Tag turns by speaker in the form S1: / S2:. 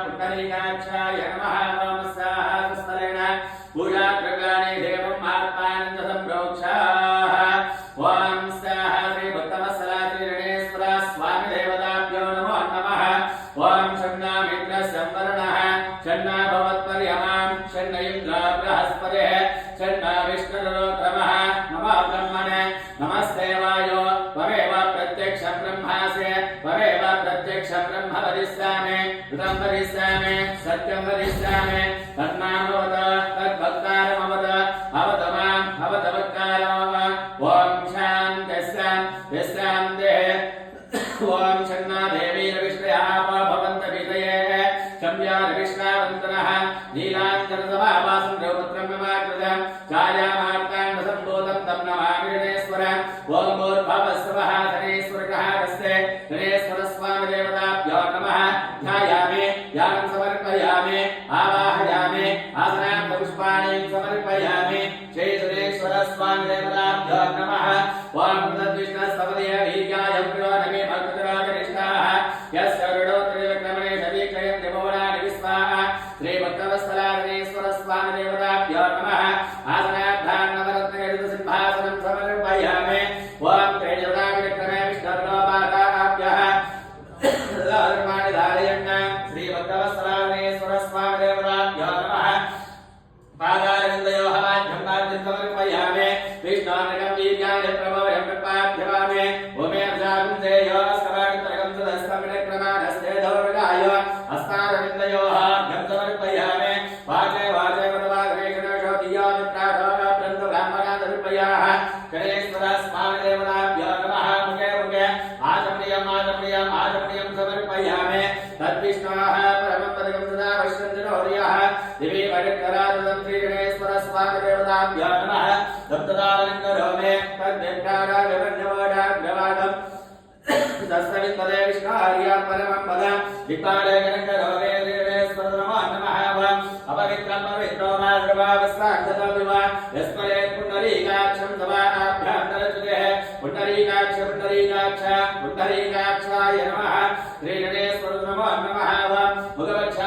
S1: पुंडरीकाक्षाय नमः नमस्साहस्रेण पूजा द्रव्याणि देवं आत्मानंद संप्रोक्षाः ओम स्वाहा श्री भक्तवत्सला श्री रणेश्वर स्वामी देवताभ्यो नमो नमः ओम शन्ना मित्र संवरणः शन्ना भवत्पर्यमां शन्न इंद्र बृहस्पतिः शन्ना विष्णुरुक्रमः नमः ब्रह्मणे नमस्ते वायो त्वमेव प्रत्यक्षं ब्रह्मासि त्वमेव प्रत्यक्षं ब्रह्म वदिष्यामि ऋतं वदिष्यामि सत्यं वदिष्यामि तन्मामवद तद्भक्तारमवद अवद मां अवद भक्तारमव ओम शान्ति ओम शन्ना देवी रविश्रयाप भवन्त विदये शम्या रविश्रावन्तनः नीलाञ्जनसमावासं द्रौपत्रं नमाकृतं छायामार्ताण्ड सम्भूतं तं नमामि गणेश्वर ओम भूर्भुवस्सुवः शनेश्वरकः कस्य गणेश्वरस्वामी देवताभ्यो नमः ध्यायामि ध्यानं समर्पयामि आवाहयामि आसनां पुष्पाणि समर्पयामि श्रीगणेश्वरस्वामी देवताभ्यो नमः ओम तद्विष्णुस्तवदय वीर्याय प्रियोनमे भक्तरागनिष्ठाः यस्य ऋणोत्तरविक्रमणे सवीक्षयं देवोराणि विस्वाहा श्रीभक्तवत्सलाधीश्वरस्वामी देवताभ्यो नमः आसनाद्धान् नवरत्नगरुडसिंहासनं समर्पयामि ओम त्रैजगदाविक्रमे विष्णुर्लोपादाभ्यः धर्माणि धारयन् श्रीभक्तवत्सलाधीश्वरस्वामी देवताभ्यो नमः पादारविन्दयोः माध्यमार्जं समर्पयामि विष्णोर्नकं वीर्याणि प्रभवयं प्रपाद्यवामि ओमे अजागुंसेयो स्कवाणितरगं सुदस्कमिणक्रमानस्ते दौर्गाय अस्तारविन्दयोः घं समर्पयामि वाचे वाचे वदवाग्रे गणेशोदियो मित्राधो ब्रह्मणान् समर्पयाः गणेश्वरस्वामी देवताभ्यो नमः मुखे मुखे आचमनीयं समर्पयामि तद्विष्णोः परमं पदकं सदा वैष्णवजनोर्यः दिवि वरकरादं श्री गणेश्वरस्वामी देवताभ्यो नमः दत्तदालङ्करोमे तद्विष्णारागवन्यवडाग्रवादं दस्तवित्पदे विष्णार्यं परमं पदं विपाले गणकरोमे गणेश्वर नमः अपवित्रं पवित्रो मा द्रवावस्त्राक्षतमिव यस्मरे पुण्डरीकाक्षं समानाभ्यान्तरच्युतेः पुण्डरीकाक्षाय नमः श्रीगणेश्वर नमो नमः भगवच्छा